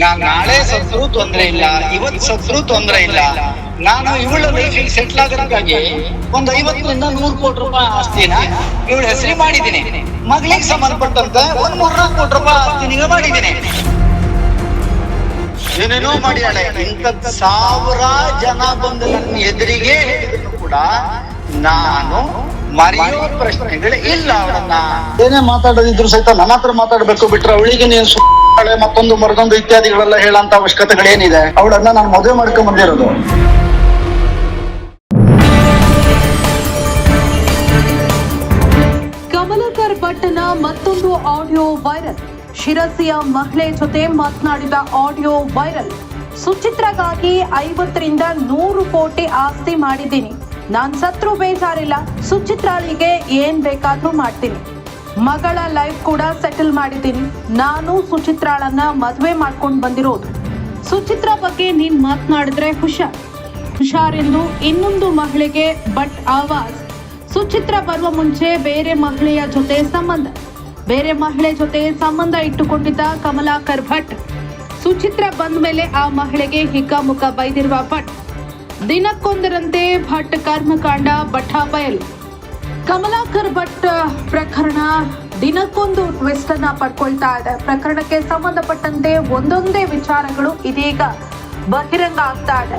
ನಾನ್ ನಾಳೆ ಸತ್ರು ತೊಂದ್ರೆ ಇಲ್ಲ, ಇವತ್ ಸತ್ರು ತೊಂದ್ರೆ ಇಲ್ಲ. ನಾನು ಇವಳ ಲೈಫಿಗೆ ಸೆಟ್ಲ್ ಆಗೋದಕ್ಕಾಗಿ ಒಂದ್ 50ರಿಂದ 100 ಕೋಟಿ ರೂಪಾಯಿ ಆಸ್ತಿನ ಇವಳ ಹೆಸರಿ ಮಾಡಿದ್ದೀನಿ. ಮಗಳಿಗೆ ಸಂಬಂಧಪಟ್ಟಂತೆ ಒಂದ್ 3-4 ಕೋಟಿ ರೂಪಾಯಿ ಆಸ್ತಿನಿಗೆ ಮಾಡಿದ್ದೀನಿ. ಏನೇನೋ ಮಾಡ್ಯಾಳೆ. ಇಂಥದ್ 1000 ಜನ ಬಂದು ನನ್ನ ಎದುರಿಗೆ ಹೇಳಿದ್ರು ಕೂಡ ನಾನು ಮರೆಯೋ ಪ್ರಶ್ನೆಗಳು ಇಲ್ಲ. ಅವಳನ್ನ ಏನೇ ಮಾತಾಡೋದಿದ್ರು ಸಹಿತ ನನ್ನ ಹತ್ರ ಮಾತಾಡ್ಬೇಕು ಬಿಟ್ರೆ ಅವಳಿಗೆ ನೀನ್ ಮತ್ತೊಂದು ಮರದೊಂದು ಇತ್ಯಾದಿಗಳೆಲ್ಲ ಹೇಳಂತ ಅವಶ್ಯಕತೆಗಳೇನಿದೆ? ಅವಳನ್ನ ನಾನು ಮದುವೆ ಮಾಡ್ಕೊಂಡ್ ಬಂದಿರೋದು. ಕಮಲಾಕರ್ ಭಟ್ಟನ ಮತ್ತೊಂದು ಆಡಿಯೋ ವೈರಲ್. ಶಿರಸಿಯ ಮಹಿಳೆ ಜೊತೆ ಮಾತನಾಡಿದ ಆಡಿಯೋ ವೈರಲ್. ಸುಚಿತ್ರಗಾಗಿ 50ರಿಂದ 100 ಕೋಟಿ ಆಸ್ತಿ ಮಾಡಿದ್ದೀನಿ. ನಾನ್ ಸತ್ರು ಬೇಜಾರಿಲ್ಲ. ಸುಚಿತ್ರಾಳಿಗೆ ಏನ್ ಬೇಕಾದ್ರೂ ಮಾಡ್ತೀನಿ. ಮಗಳ ಲೈಫ್ ಕೂಡ ಸೆಟಲ್ ಮಾಡಿದ್ದೀನಿ. ನಾನು ಸುಚಿತ್ರಾಳನ್ನ ಮದುವೆ ಮಾಡ್ಕೊಂಡು ಬಂದಿರೋದು. ಸುಚಿತ್ರಾ ಬಗ್ಗೆ ನೀನ್ ಮಾತನಾಡಿದ್ರೆ ಹುಷಾರೆಂದು ಇನ್ನೊಂದು ಮಹಿಳೆಗೆ ಬಟ್ ಆವಾಜ್. ಸುಚಿತ್ರಾ ಬರುವ ಮುಂಚೆ ಬೇರೆ ಮಹಿಳೆ ಜೊತೆ ಸಂಬಂಧ ಇಟ್ಟುಕೊಂಡಿದ್ದ ಕಮಲಾಕರ್ ಭಟ್. ಸುಚಿತ್ರಾ ಬಂದ ಮೇಲೆ ಆ ಮಹಿಳೆಗೆ ಹಿಗ್ಗಾಮುಖ ಬೈದಿರುವ ಭಟ್. ದಿನಕ್ಕೊಂದರಂತೆ ಭಟ್ ಕರ್ಮಕಾಂಡ ಬಯಲು. ಕಮಲಾಕರ್ ಭಟ್ ಪ್ರಕರಣ ದಿನಕ್ಕೊಂದು ಟ್ವಿಸ್ಟ್ ಅನ್ನ ಪಡ್ಕೊಳ್ತಾ ಇದೆ. ಪ್ರಕರಣಕ್ಕೆ ಸಂಬಂಧಪಟ್ಟಂತೆ ಒಂದೊಂದೇ ವಿಚಾರಗಳು ಇದೀಗ ಬಹಿರಂಗ ಆಗ್ತಾ ಇದೆ.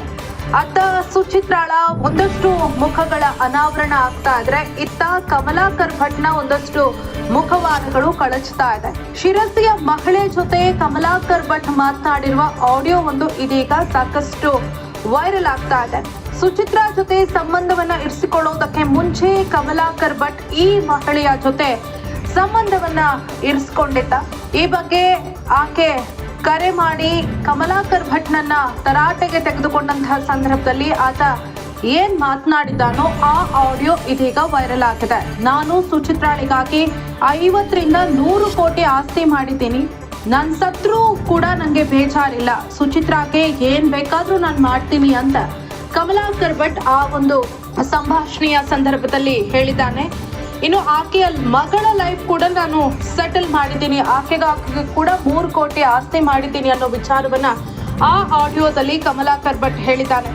ಅತ್ತ ಸುಚಿತ್ರಾಳ ಒಂದಷ್ಟು ಮುಖಗಳ ಅನಾವರಣ ಆಗ್ತಾ ಇದ್ರೆ, ಇತ್ತ ಕಮಲಾಕರ್ ಭಟ್ನ ಒಂದಷ್ಟು ಮುಖವಾಡಗಳು ಕಳಚ್ತಾ ಇದೆ. ಶಿರಸಿಯ ಮಹಿಳೆ ಜೊತೆ ಕಮಲಾಕರ್ ಭಟ್ ಮಾತನಾಡಿರುವ ಆಡಿಯೋ ಒಂದು ಇದೀಗ ಸಾಕಷ್ಟು ವೈರಲ್ ಆಗ್ತಾ ಇದೆ. ಸುಚಿತ್ರಾ ಜೊತೆ ಸಂಬಂಧವನ್ನ ಇರಿಸಿಕೊಳ್ಳೋದಕ್ಕೆ ಮುಂಚೆ ಕಮಲಾಕರ್ ಭಟ್ ಈ ಮಹಿಳೆಯ ಜೊತೆ ಸಂಬಂಧವನ್ನ ಇರಿಸಿಕೊಂಡಿದ್ದ. ಈ ಬಗ್ಗೆ ಆಕೆ ಕರೆ ಮಾಡಿ ಕಮಲಾಕರ್ ಭಟ್ನನ್ನ ತರಾಟೆಗೆ ತೆಗೆದುಕೊಂಡಂತಹ ಸಂದರ್ಭದಲ್ಲಿ ಆತ ಏನ್ ಮಾತನಾಡಿದ್ದಾನೋ ಆ ಆಡಿಯೋ ಇದೀಗ ವೈರಲ್ ಆಗಿದೆ. ನಾನು ಸುಚಿತ್ರಾಳಿಗಾಗಿ 50ರಿಂದ 100 ಕೋಟಿ ಆಸ್ತಿ ಮಾಡಿದ್ದೀನಿ. ನಾನ್ ಸತ್ರು ಕೂಡ ನಂಗೆ ಬೇಜಾರಿಲ್ಲ. ಸುಚಿತ್ರಾಗೆ ಏನ್ ಬೇಕಾದ್ರೂ ನಾನು ಮಾಡ್ತೀನಿ ಅಂತ ಕಮಲಾಕರ್ ಭಟ್ ಆ ಒಂದು ಸಂಭಾಷಣೆಯ ಸಂದರ್ಭದಲ್ಲಿ ಹೇಳಿದ್ದಾನೆ. ಇನ್ನು ಆಕೆಯ ಮಗಳ ಲೈಫ್ ಕೂಡ ನಾನು ಸೆಟಲ್ ಮಾಡಿದ್ದೀನಿ. ಆಕೆಗೆ ಕೂಡ 3 ಕೋಟಿ ಆಸ್ತಿ ಮಾಡಿದ್ದೀನಿ ಅನ್ನೋ ವಿಚಾರವನ್ನ ಆ ಆಡಿಯೋದಲ್ಲಿ ಕಮಲಾಕರ್ ಭಟ್ ಹೇಳಿದ್ದಾನೆ.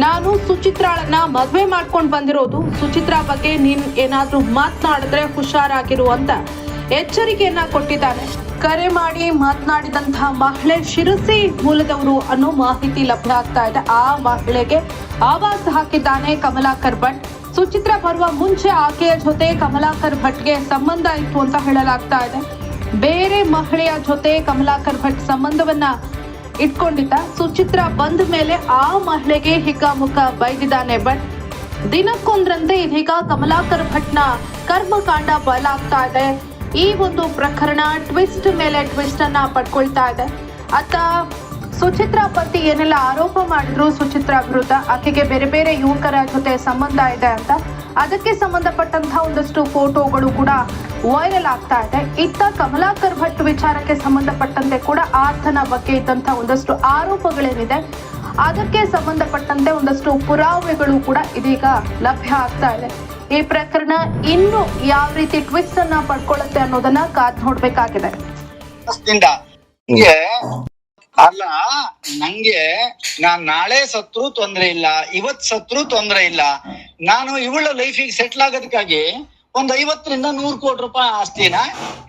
ನಾನು ಸುಚಿತ್ರಾಳನ್ನ ಮದುವೆ ಮಾಡ್ಕೊಂಡು ಬಂದಿರೋದು. ಸುಚಿತ್ರಾ ಬಗ್ಗೆ ನೀನ್ ಏನಾದ್ರೂ ಮಾತನಾಡಿದ್ರೆ ಹುಷಾರಾಗಿರು ಅಂತ ಎಚ್ಚರಿಕೆಯನ್ನ ಕೊಟ್ಟಿದ್ದಾನೆ. ಕರೆ ಮಾಡಿ ಮಾತನಾಡಿದಂತಹ ಮಹಿಳೆ ಶಿರಸಿ ಮೂಲದವರು ಅನ್ನೋ ಮಾಹಿತಿ ಲಭ್ಯ ಆಗ್ತಾ ಇದೆ. ಆ ಮಹಿಳೆಗೆ ಆವಾಜ್ ಹಾಕಿದ್ದಾನೆ ಕಮಲಾಕರ್ ಭಟ್. ಸುಚಿತ್ರಾ ಬರುವ ಮುಂಚೆ ಆಕೆಯ ಜೊತೆ ಕಮಲಾಕರ್ ಭಟ್ಗೆ ಸಂಬಂಧ ಇತ್ತು ಅಂತ ಹೇಳಲಾಗ್ತಾ ಇದೆ. ಬೇರೆ ಮಹಿಳೆಯ ಜೊತೆ ಕಮಲಾಕರ್ ಭಟ್ ಸಂಬಂಧವನ್ನ ಇಟ್ಕೊಂಡಿದ್ದ. ಸುಚಿತ್ರಾ ಬಂದ ಮೇಲೆ ಆ ಮಹಿಳೆಗೆ ಹಿಗ್ಗಾಮುಖ ಬೈದಿದ್ದಾನೆ ಭಟ್. ದಿನಕ್ಕೊಂದ್ರಂತೆ ಇದೀಗ ಕಮಲಾಕರ್ ಭಟ್ನ ಕರ್ಮಕಾಂಡ ಬಯಲಾಗ್ತಾ ಇದೆ. ಈ ಒಂದು ಪ್ರಕರಣ ಟ್ವಿಸ್ಟ್ ಮೇಲೆ ಟ್ವಿಸ್ಟ್ ಅನ್ನ ಪಡ್ಕೊಳ್ತಾ ಇದೆ. ಅತ್ತ ಸುಚಿತ್ರಾ ಪತಿ ಏನೆಲ್ಲ ಆರೋಪ ಮಾಡಿದ್ರು ಸುಚಿತ್ರಾ ವಿರುದ್ಧ, ಆಕೆಗೆ ಬೇರೆ ಬೇರೆ ಯುವಕರ ಜೊತೆ ಸಂಬಂಧ ಇದೆ ಅಂತ, ಅದಕ್ಕೆ ಸಂಬಂಧಪಟ್ಟಂತಹ ಒಂದಷ್ಟು ಫೋಟೋಗಳು ಕೂಡ ವೈರಲ್ ಆಗ್ತಾ ಇದೆ. ಇತ್ತ ಕಮಲಾಕರ್ ಭಟ್ ವಿಚಾರಕ್ಕೆ ಸಂಬಂಧಪಟ್ಟಂತೆ ಕೂಡ ಆತನ ಬಗ್ಗೆ ಇದ್ದಂತಹ ಒಂದಷ್ಟು ಆರೋಪಗಳೇನಿದೆ ಅದಕ್ಕೆ ಸಂಬಂಧಪಟ್ಟಂತೆ ಒಂದಷ್ಟು ಪುರಾವೆಗಳು ಕೂಡ ಇದೀಗ ಲಭ್ಯ ಆಗ್ತಾ ಇದೆ. ಈ ಪ್ರಕರಣ ಇನ್ನು ಯಾವ ರೀತಿ ಟ್ವಿಸ್ಟ್ ಅನ್ನ ಪಡ್ಕೊಳ್ಳುತ್ತೆ ಅನ್ನೋದನ್ನ ಕಾದ್ ನೋಡ್ಬೇಕಾಗಿದೆ. ಅಲ್ಲ, ನಂಗೆ ನಾನ್ ನಾಳೆ ಸತ್ರು ತೊಂದ್ರೆ ಇಲ್ಲ, ಇವತ್ ಸತ್ರು ತೊಂದ್ರೆ ಇಲ್ಲ. ನಾನು ಇವಳ ಲೈಫಿಗೆ ಸೆಟ್ಲ್ ಆಗೋದಕ್ಕಾಗಿ ಒಂದ್ 50ರಿಂದ 100 ಕೋಟಿ ರೂಪಾಯಿ ಆಸ್ತಿನ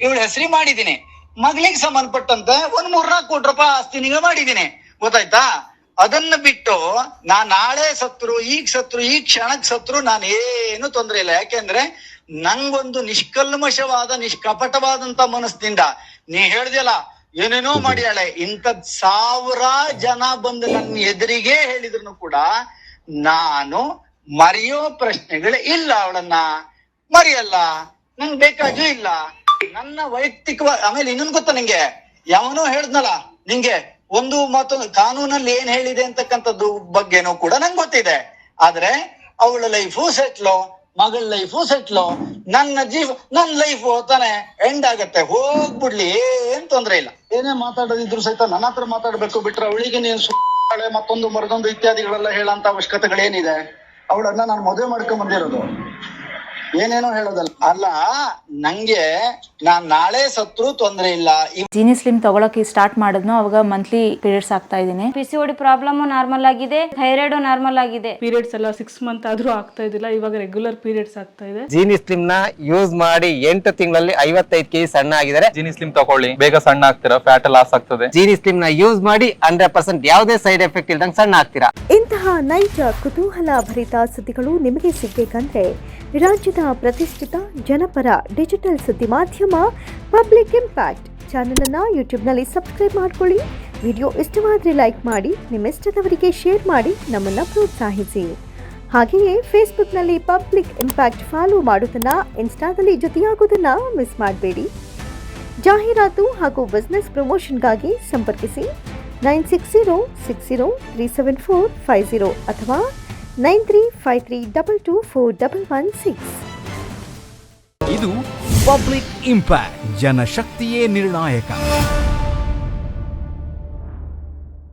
ಇವಳ ಹೆಸರಿ ಮಾಡಿದ್ದೀನಿ. ಮಗಳಿಗೆ ಸಂಬಂಧಪಟ್ಟಂತೆ ಒಂದ್ 3-4 ಕೋಟಿ ರೂಪಾಯಿ ಆಸ್ತಿನಿಗೆ ಮಾಡಿದ್ದೀನಿ. ಗೊತ್ತಾಯ್ತಾ? ಅದನ್ನ ಬಿಟ್ಟು ನಾನ್ ನಾಳೆ ಸತ್ರು, ಈಗ ಕ್ಷಣಕ್ ಸತ್ರು ನಾನು ಏನು ತೊಂದ್ರೆ ಇಲ್ಲ. ಯಾಕೆಂದ್ರೆ ನಂಗೊಂದು ನಿಷ್ಕಲ್ಮಶವಾದ ನಿಷ್ಕಪಟವಾದಂತ ಮನಸ್ಸಿನಿಂದ ನೀ ಹೇಳ್ದಲ್ಲ ಏನೇನೋ ಮಾಡ್ಯಾಳೆ. ಇಂಥದ್ 1000 ಜನ ಬಂದು ನನ್ನ ಎದುರಿಗೆ ಹೇಳಿದ್ರು ಕೂಡ ನಾನು ಮರೆಯೋ ಪ್ರಶ್ನೆಗಳು ಇಲ್ಲ. ಅವಳನ್ನ ಮರೆಯಲ್ಲ, ನಂಗೆ ಬೇಕಾಗೂ ಇಲ್ಲ. ನನ್ನ ವೈಯಕ್ತಿಕವಾಗಿ ಆಮೇಲೆ ಇನ್ನೊಂದು ಗೊತ್ತಾ ನಿಂಗೆ, ಯಾವನೋ ಹೇಳ್ದ್ನಲ್ಲ ನಿಂಗೆ ಒಂದು ಮತ್ತೊಂದು ಕಾನೂನಲ್ಲಿ ಏನ್ ಹೇಳಿದೆ ಅಂತಕ್ಕಂಥದ್ದು ಬಗ್ಗೆನೂ ಕೂಡ ನಂಗೆ ಗೊತ್ತಿದೆ. ಆದ್ರೆ ಅವಳ ಲೈಫು ಸೆಟ್ಲು, ಮಗಳ ಲೈಫು ಸೆಟ್ಲು, ನನ್ನ ಲೈಫ್ ತಾನೆ ಎಂಡ್ ಆಗತ್ತೆ. ಹೋಗ್ಬಿಡ್ಲಿ, ಏನ್ ತೊಂದ್ರೆ ಇಲ್ಲ. ಏನೇ ಮಾತಾಡೋದಿದ್ರು ಸಹಿತ ನನ್ನ ಹತ್ರ ಮಾತಾಡ್ಬೇಕು ಬಿಟ್ರೆ ಅವಳಿಗೆ ನೀನ್ ಮತ್ತೊಂದು ಮರದೊಂದು ಇತ್ಯಾದಿಗಳೆಲ್ಲ ಹೇಳಂತ ಅವಶ್ಯಕತೆಗಳೇನಿದೆ? ಅವಳನ್ನ ನಾನು ಮದುವೆ ಮಾಡ್ಕೊಂಡ್ ಬಂದಿರೋದು. ಏನೇನೋ ಹೇಳೋದಲ್ಲ. ಅಲ್ಲ, ನಂಗೆ ನಾನ್ ನಾಳೆ ಸತ್ರು ತೊಂದ್ರೆ ಇಲ್ಲ. ಜೀನಿ ಸ್ಲಿಮ್ ತಗೊಳಕ್ಕೆ ಸ್ಟಾರ್ಟ್ ಮಾಡಿದ್ನೋ ಅವಾಗ ಮಂತ್ಲಿ ಪೀರಿಯಡ್ಸ್ ಆಗ್ತಾ ಇದೀನಿ. PCOD ಪ್ರಾಬ್ಲಮ್ ನಾರ್ಮಲ್ ಆಗಿದೆ, ಥೈರಾಯ್ಡ್ ನಾರ್ಮಲ್ ಆಗಿದೆ. ಪೀರಿಯಡ್ಸ್ ಎಲ್ಲ 6 ಮಂತ್ ಆದ್ರೂ ಆಗ್ತಾ ಇದ್ದಿಲ್ಲ, ಇವಾಗ ರೆಗ್ಯುಲರ್ ಪೀರಿಯಡ್ಸ್ ಆಗ್ತಾ ಇದೆ. ಜೀನಿ ಸ್ಲಿಮ್ ನ ಯೂಸ್ ಮಾಡಿ 8 ತಿಂಗಳಲ್ಲಿ 55 kg ಸಣ್ಣ ಆಗಿದ್ದಾರೆ. ಜೀನಿ ಸ್ಲಿಮ್ ತಗೊಳ್ಳಿ, ಬೇಗ ಸಣ್ಣ ಆಗ್ತೀರಾ, ಫ್ಯಾಟ್ ಲಾಸ್ ಆಗ್ತದೆ. ಜೀನಿ ಸ್ಲಿಮ್ ನ ಯೂಸ್ ಮಾಡಿ 100% ಯಾವುದೇ ಸೈಡ್ ಎಫೆಕ್ಟ್ ಇಲ್ದಂಗೆ ಸಣ್ಣ ಆಗ್ತೀರಾ. ಇಂತಹ ನೈಜ ಕುತೂಹಲ ಭರಿತ ಸುದ್ದಿಗಳು ನಿಮಗೆ ಸಿಗಬೇಕಂದ್ರೆ ರಾಜ್ಯದ ಪ್ರತಿಷ್ಠಿತ ಜನಪರ ಡಿಜಿಟಲ್ ಸುದ್ದಿ ಮಾಧ್ಯಮ ಪಬ್ಲಿಕ್ ಇಂಪ್ಯಾಕ್ಟ್ ಚಾನೆಲ್ ಅನ್ನು ಯೂಟ್ಯೂಬ್ನಲ್ಲಿ ಸಬ್ಸ್ಕ್ರೈಬ್ ಮಾಡ್ಕೊಳ್ಳಿ. ವಿಡಿಯೋ ಇಷ್ಟವಾದರೆ ಲೈಕ್ ಮಾಡಿ, ನಿಮ್ಮ ಇಷ್ಟದವರಿಗೆ ಶೇರ್ ಮಾಡಿ ನಮ್ಮನ್ನು ಪ್ರೋತ್ಸಾಹಿಸಿ. ಹಾಗೆಯೇ ಫೇಸ್ಬುಕ್ನಲ್ಲಿ ಪಬ್ಲಿಕ್ ಇಂಪ್ಯಾಕ್ಟ್ ಫಾಲೋ ಮಾಡೋದನ್ನು, ಇನ್ಸ್ಟಾದಲ್ಲಿ ಜೊತೆಯಾಗೋದನ್ನು ಮಿಸ್ ಮಾಡಬೇಡಿ. ಜಾಹೀರಾತು ಹಾಗೂ ಬಿಸ್ನೆಸ್ ಪ್ರಮೋಷನ್ಗಾಗಿ ಸಂಪರ್ಕಿಸಿ 9606037450 ಅಥವಾ 9353224116. ಇದು ಪಬ್ಲಿಕ್ ಇಂಪ್ಯಾಕ್ಟ್, ಜನಶಕ್ತಿಯೇ ನಿರ್ಣಾಯಕ.